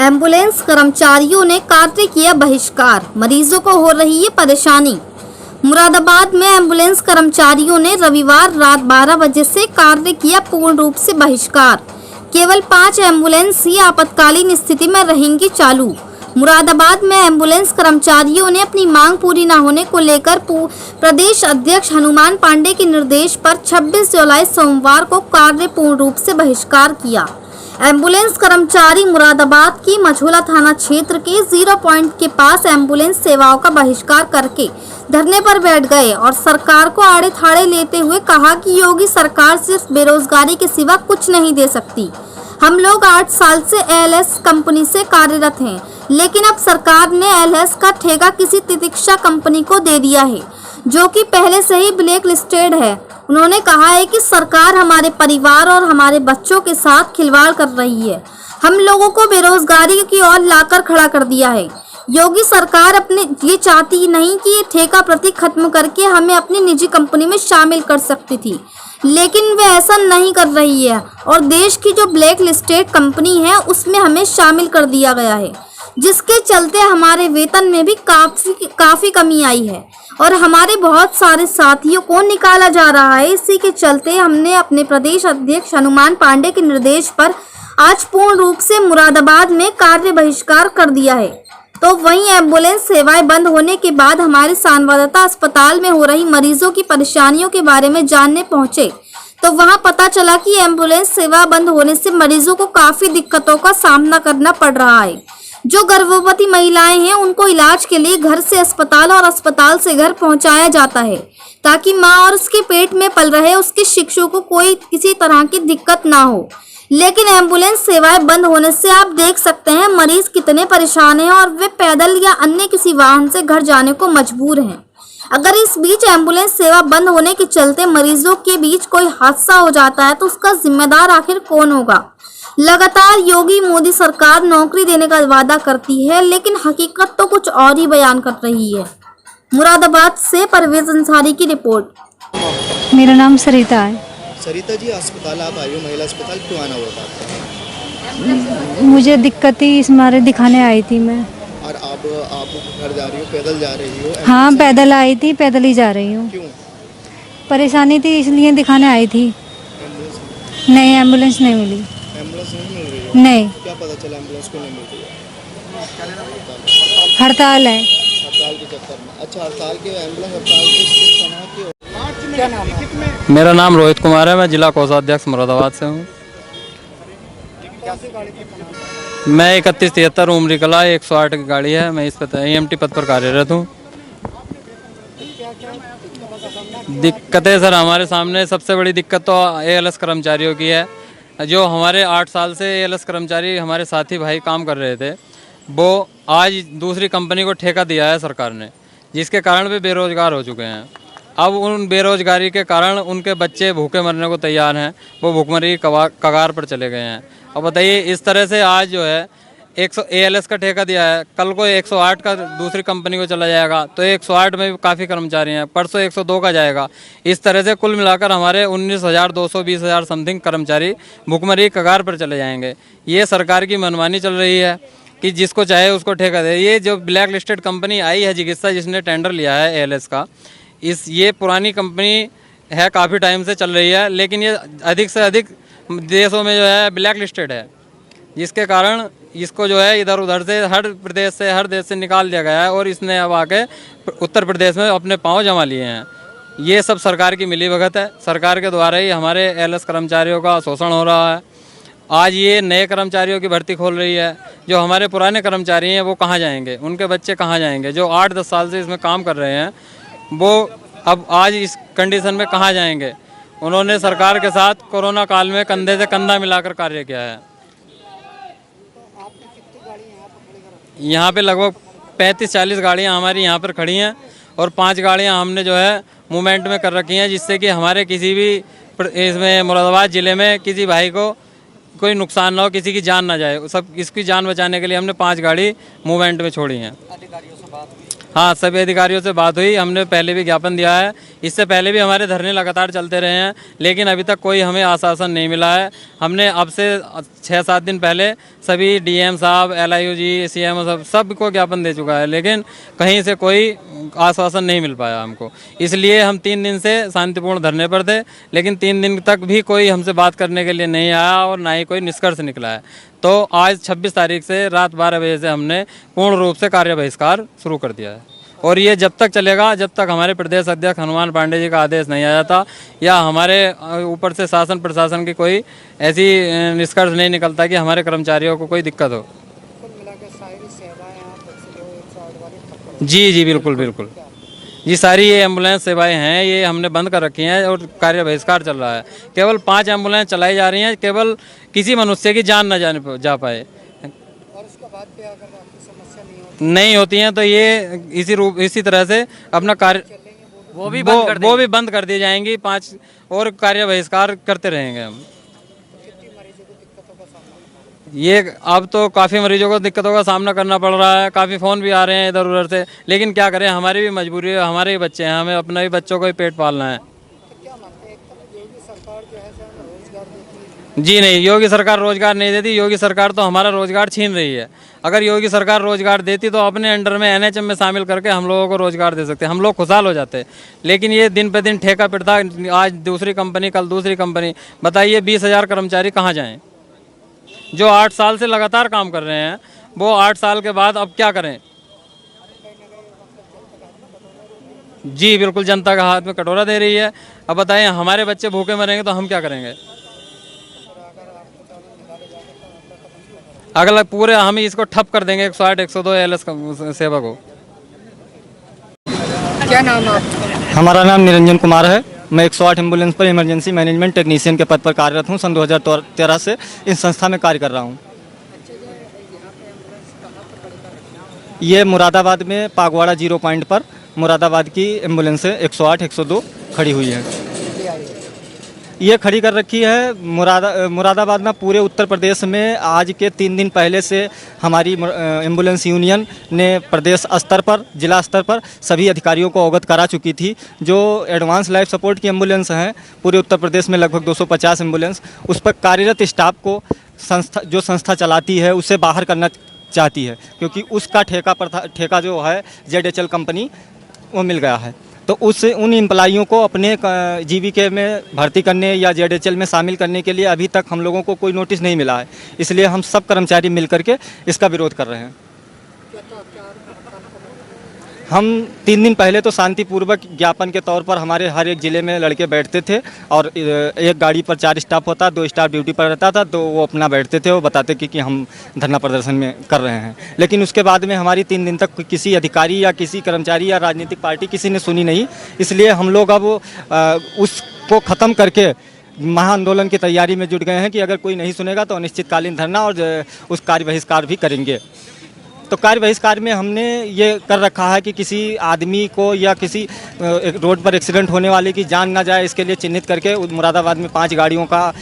Ambulance कर्मचारियों ने कार्य किया बहिष्कार, मरीजों को हो रही है परेशानी। मुरादाबाद में एम्बुलेंस कर्मचारियों ने रविवार रात 12 बजे से कार्य किया पूर्ण रूप से बहिष्कार। केवल 5 एम्बुलेंस ही आपातकालीन स्थिति में रहेंगी चालू। मुरादाबाद में एम्बुलेंस कर्मचारियों ने अपनी मांग पूरी न होने को लेकर प्रदेश अध्यक्ष हनुमान पांडे के निर्देश पर 26 जुलाई सोमवार को कार्य पूर्ण रूप से बहिष्कार किया। एम्बुलेंस कर्मचारी मुरादाबाद की मझौला थाना क्षेत्र के 0 पॉइंट के पास एम्बुलेंस सेवाओं का बहिष्कार करके धरने पर बैठ गए और सरकार को आड़े थाड़े लेते हुए कहा कि योगी सरकार सिर्फ बेरोजगारी के सिवा कुछ नहीं दे सकती। हम लोग 8 साल से एएलएस कंपनी से कार्यरत हैं, लेकिन अब सरकार ने एएलएस का ठेका किसी तितिक्षा कंपनी को दे दिया है, जो कि पहले से ही ब्लैक लिस्टेड है। उन्होंने कहा है कि सरकार हमारे परिवार और हमारे बच्चों के साथ खिलवाड़ कर रही है। हम लोगों को बेरोजगारी की ओर लाकर खड़ा कर दिया है। योगी सरकार अपने ये चाहती नहीं कि ये ठेका प्रति खत्म करके हमें अपनी निजी कंपनी में शामिल कर सकती थी, लेकिन वे ऐसा नहीं कर रही है और देश की जो ब्लैक लिस्टेड कंपनी है उसमें हमें शामिल कर दिया गया है, जिसके चलते हमारे वेतन में भी काफ़ी कमी आई है और हमारे बहुत सारे साथियों को निकाला जा रहा है। इसी के चलते हमने अपने प्रदेश अध्यक्ष हनुमान पांडे के निर्देश पर आज पूर्ण रूप से मुरादाबाद में कार्य बहिष्कार कर दिया है। तो वहीं एम्बुलेंस सेवाएं बंद होने के बाद हमारे संवाददाता अस्पताल में हो रही मरीजों की परेशानियों के बारे में जानने पहुंचे, तो वहां पता चला कि एम्बुलेंस सेवा बंद होने से मरीजों को काफ़ी दिक्कतों का सामना करना पड़ रहा है। जो गर्भवती महिलाएं हैं उनको इलाज के लिए घर से अस्पताल और अस्पताल से घर पहुंचाया जाता है, ताकि मां और उसके पेट में पल रहे उसके शिशु को कोई किसी तरह की दिक्कत ना हो। लेकिन एम्बुलेंस सेवाएं बंद होने से आप देख सकते हैं मरीज कितने परेशान हैं और वे पैदल या अन्य किसी वाहन से घर जाने को मजबूर हैं। अगर इस बीच एम्बुलेंस सेवा बंद होने के चलते मरीजों के बीच कोई हादसा हो जाता है तो उसका जिम्मेदार आखिर कौन होगा। लगातार योगी मोदी सरकार नौकरी देने का वादा करती है, लेकिन हकीकत तो कुछ और ही बयान कर रही है। मुरादाबाद से परवेज अंसारी की रिपोर्ट। मेरा नाम सरिता है। सरिता जी, अस्पताल आप आई हो, महिला अस्पताल, क्यों आना हुआ था? मुझे दिक्कत थी, इस मारे दिखाने आई थी मैं। और आप घर जा रही हो, पैदल जा रही हो? हाँ, पैदल आई थी, पैदल ही जा रही हूँ। क्यों? परेशानी थी इसलिए दिखाने आई थी। नहीं, एम्बुलेंस नहीं मिली। एम्बुलेंस नहीं मिल रही है? नहीं। क्या पता चला एम्बुलेंस क्यों नहीं मिल रही है? हड़ताल है। हड़ताल के चक्कर में? अच्छा, हड़ताल के एम्बुलेंस हड़ताल किस तरह की? क्या नाम है? मेरा नाम रोहित कुमार है, मैं जिला कोषाध्यक्ष मुरादाबाद से हूँ। मैं 3173 उमरी कला 108 की गाड़ी है, मैं इस पर EMT पद पर कार्यरत हूँ। दिक्कतें सर हमारे सामने सबसे बड़ी दिक्कत तो ALS कर्मचारियों की है। जो हमारे 8 साल से ALS कर्मचारी हमारे साथी भाई काम कर रहे थे, वो आज दूसरी कंपनी को ठेका दिया है सरकार ने, जिसके कारण वे बेरोजगार हो चुके हैं। अब उन बेरोजगारी के कारण उनके बच्चे भूखे मरने को तैयार हैं, वो भूखमरी की कगार पर चले गए हैं। अब बताइए, इस तरह से आज जो है 100 ALS का ठेका दिया है, कल को 108 का दूसरी कंपनी को चला जाएगा, तो 108 में भी काफ़ी कर्मचारी हैं, परसों 102 का जाएगा। इस तरह से कुल मिलाकर हमारे 19,200 20,000 समथिंग कर्मचारी भूखमरी की कगार पर चले जाएंगे। ये सरकार की मनमानी चल रही है कि जिसको चाहे उसको ठेका दे। ये जो ब्लैक लिस्टेड कंपनी आई है चिकित्सा, जिसने टेंडर लिया है ALS का, ये पुरानी कंपनी है, काफ़ी टाइम से चल रही है, लेकिन ये अधिक से अधिक देशों में जो है ब्लैक लिस्टेड है, जिसके कारण इसको जो है इधर उधर से हर देश से निकाल दिया गया है और इसने अब आके उत्तर प्रदेश में अपने पांव जमा लिए हैं। ये सब सरकार की मिलीभगत है। सरकार के द्वारा ही हमारे ALS कर्मचारियों का शोषण हो रहा है। आज ये नए कर्मचारियों की भर्ती खोल रही है। जो हमारे पुराने कर्मचारी हैं वो कहाँ जाएंगे, उनके बच्चे कहाँ जाएंगे? जो 8-10 साल से इसमें काम कर रहे हैं वो अब आज इस कंडीशन में कहाँ जाएंगे? उन्होंने सरकार के साथ कोरोना काल में कंधे से कंधा मिलाकर कार्य किया है। यहाँ पे लगभग 35-40 गाड़ियाँ हमारी यहाँ पर खड़ी हैं और 5 गाड़ियाँ हमने जो है मूवमेंट में कर रखी हैं, जिससे कि हमारे किसी भी इसमें मुरादाबाद ज़िले में किसी भाई को कोई नुकसान ना हो, किसी की जान ना जाए। सब इसकी जान बचाने के लिए हमने 5 गाड़ी मूवमेंट में छोड़ी हैं। हाँ, सभी अधिकारियों से बात हुई, हमने पहले भी ज्ञापन दिया है। इससे पहले भी हमारे धरने लगातार चलते रहे हैं, लेकिन अभी तक कोई हमें आश्वासन नहीं मिला है। हमने अब से 6-7 दिन पहले सभी डीएम साहब, LIU जी, CM सबको ज्ञापन दे चुका है, लेकिन कहीं से कोई आश्वासन नहीं मिल पाया हमको। इसलिए हम 3 दिन से शांतिपूर्ण धरने पर थे, लेकिन 3 दिन तक भी कोई हमसे बात करने के लिए नहीं आया और ना ही कोई निष्कर्ष निकला है। तो आज 26 तारीख से रात 12 बजे से हमने पूर्ण रूप से कार्य बहिष्कार शुरू कर दिया है, और ये जब तक चलेगा जब तक हमारे प्रदेश अध्यक्ष हनुमान पांडे जी का आदेश नहीं आ जाता या हमारे ऊपर से शासन प्रशासन की कोई ऐसी निष्कर्ष नहीं निकलता कि हमारे कर्मचारियों को कोई दिक्कत हो। जी बिल्कुल बिल्कुल जी, सारी ये एम्बुलेंस सेवाएं हैं, ये हमने बंद कर रखी हैं और कार्य बहिष्कार चल रहा है। केवल 5 एम्बुलेंस चलाई जा रही हैं, केवल किसी मनुष्य की जान न जा पाए। और उसके बाद भी अगर आपकी समस्या नहीं होती हैं तो ये इसी तरह से अपना कार्य वो भी बंद कर दी जाएंगी। 5 और कार्य बहिष्कार करते रहेंगे हम। ये अब तो काफ़ी मरीजों को दिक्कतों का सामना करना पड़ रहा है, काफ़ी फ़ोन भी आ रहे हैं इधर उधर से, लेकिन क्या करें, हमारी भी मजबूरी है, हमारे भी बच्चे हैं, हमें अपने भी बच्चों को ही पेट पालना है। जी नहीं, योगी सरकार रोजगार नहीं देती, योगी सरकार तो हमारा रोजगार छीन रही है। अगर योगी सरकार रोजगार देती तो अपने अंडर में NHM में शामिल करके हम लोगों को रोजगार दे सकते, हम लोग खुशहाल हो जाते। लेकिन ये दिन पे दिन ठेका पिटता, आज दूसरी कंपनी, कल दूसरी कंपनी। बताइए 20,000 कर्मचारी कहाँ जाएं? जो 8 साल से लगातार काम कर रहे हैं, वो 8 साल के बाद अब क्या करें? जी बिल्कुल, जनता का हाथ में कटोरा दे रही है। अब बताएं, हमारे बच्चे भूखे मरेंगे तो हम क्या करेंगे? अगला पूरे हम ही इसको ठप कर देंगे 108, 102 ALS सेवा को। क्या नाम है आपका? हमारा नाम निरंजन कुमार है। मैं 108 एम्बुलेंस पर इमरजेंसी मैनेजमेंट टेक्नीशियन के पद पर कार्यरत हूँ। सन 2013 से इस संस्था में कार्य कर रहा हूँ। ये मुरादाबाद में पागवाड़ा 0 पॉइंट पर मुरादाबाद की एम्बुलेंस है, 108, 102 खड़ी हुई है। ये खड़ी कर रखी है मुरादाबाद में। पूरे उत्तर प्रदेश में आज के 3 दिन पहले से हमारी एम्बुलेंस यूनियन ने प्रदेश स्तर पर, जिला स्तर पर सभी अधिकारियों को अवगत करा चुकी थी। जो एडवांस लाइफ सपोर्ट की एम्बुलेंस हैं पूरे उत्तर प्रदेश में लगभग 250 एम्बुलेंस, उस पर कार्यरत स्टाफ को संस्था चलाती है उससे बाहर करना चाहती है, क्योंकि उसका ठेका जो है ZHL कंपनी वो मिल गया है। तो उन एम्प्लॉइयों को अपने जीवीके में भर्ती करने या ZHL में शामिल करने के लिए अभी तक हम लोगों को कोई नोटिस नहीं मिला है। इसलिए हम सब कर्मचारी मिल करके इसका विरोध कर रहे हैं। हम 3 दिन पहले तो शांतिपूर्वक ज्ञापन के तौर पर हमारे हर एक ज़िले में लड़के बैठते थे, और एक गाड़ी पर 4 स्टाफ होता, 2 स्टाफ ड्यूटी पर रहता था, तो वो अपना बैठते थे, वो बताते कि हम धरना प्रदर्शन में कर रहे हैं। लेकिन उसके बाद में हमारी 3 दिन तक किसी अधिकारी या किसी कर्मचारी या राजनीतिक पार्टी किसी ने सुनी नहीं। इसलिए हम लोग अब उसको ख़त्म करके महाआंदोलन की तैयारी में जुट गए हैं कि अगर कोई नहीं सुनेगा तो अनिश्चितकालीन धरना और उस कार्य बहिष्कार भी करेंगे। तो कार्य बहिष्कार में हमने ये कर रखा है कि किसी आदमी को या किसी रोड पर एक्सीडेंट होने वाले की जान ना जाए, इसके लिए चिन्हित करके मुरादाबाद में 5 गाड़ियों का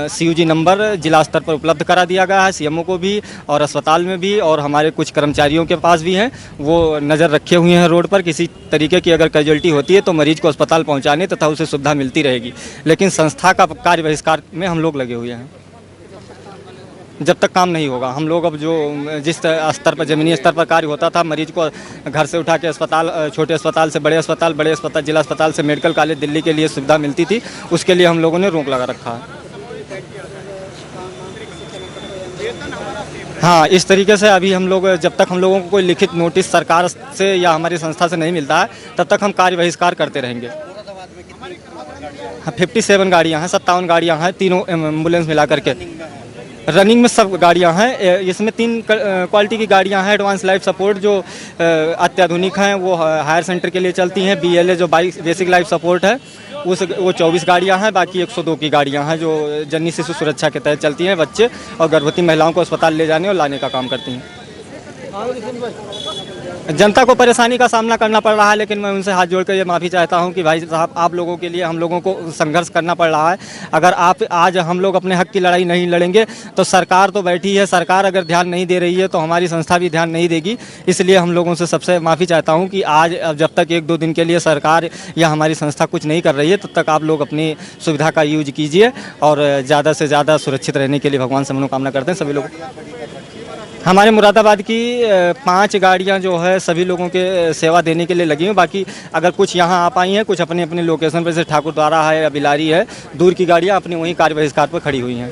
CUG नंबर जिला स्तर पर उपलब्ध करा दिया गया है, CMO को भी और अस्पताल में भी, और हमारे कुछ कर्मचारियों के पास भी हैं। वो नज़र रखे हुए हैं रोड पर, किसी तरीके की अगर कैजुअल्टी होती है तो मरीज को अस्पताल पहुँचाने तथा उसे सुविधा मिलती रहेगी। लेकिन संस्था का कार्य बहिष्कार में हम लोग लगे हुए हैं जब तक काम नहीं होगा। हम लोग अब जो जिस स्तर पर, ज़मीनी स्तर पर कार्य होता था, मरीज को घर से उठा के अस्पताल, छोटे अस्पताल से बड़े अस्पताल, जिला अस्पताल से मेडिकल कॉलेज दिल्ली के लिए सुविधा मिलती थी, उसके लिए हम लोगों ने रोक लगा रखा है। हाँ, इस तरीके से अभी हम लोग, जब तक हम लोगों को कोई लिखित नोटिस सरकार से या हमारी संस्था से नहीं मिलता है, तब तक हम कार्य बहिष्कार करते रहेंगे। हाँ, 57 गाड़ियाँ हैं, 57 गाड़ियाँ हैं, तीनों एम्बुलेंस मिला करके रनिंग में सब गाड़ियां हैं। इसमें 3 क्वालिटी की गाड़ियां हैं। एडवांस लाइफ सपोर्ट जो अत्याधुनिक हैं, वो हायर सेंटर के लिए चलती हैं। BLA जो बेसिक लाइफ सपोर्ट है, वो 24 गाड़ियां हैं। बाकी 102 की गाड़ियां हैं जो जननी शिशु सुरक्षा के तहत चलती हैं, बच्चे और गर्भवती महिलाओं को अस्पताल ले जाने और लाने का काम करती हैं। जनता को परेशानी का सामना करना पड़ रहा है, लेकिन मैं उनसे हाथ जोड़कर ये माफ़ी चाहता हूं कि भाई साहब, आप लोगों के लिए हम लोगों को संघर्ष करना पड़ रहा है। अगर आप आज हम लोग अपने हक की लड़ाई नहीं लड़ेंगे तो सरकार तो बैठी है, सरकार अगर ध्यान नहीं दे रही है तो हमारी संस्था भी ध्यान नहीं देगी। इसलिए हम लोगों से सबसे माफ़ी चाहता हूँ कि आज जब तक 1-2 दिन के लिए सरकार या हमारी संस्था कुछ नहीं कर रही है, तब तक आप लोग अपनी सुविधा का यूज कीजिए और ज़्यादा से ज़्यादा सुरक्षित रहने के लिए भगवान से मनोकामना करते हैं सभी लोग। हमारे मुरादाबाद की 5 गाड़ियां जो है सभी लोगों के सेवा देने के लिए लगी हैं। बाकी अगर कुछ यहां आ पाई हैं, कुछ अपनी अपनी लोकेशन पर, जैसे ठाकुर द्वारा है या बिलारी है, दूर की गाड़ियां अपनी वहीं कार्य बहिष्कार पर खड़ी हुई हैं।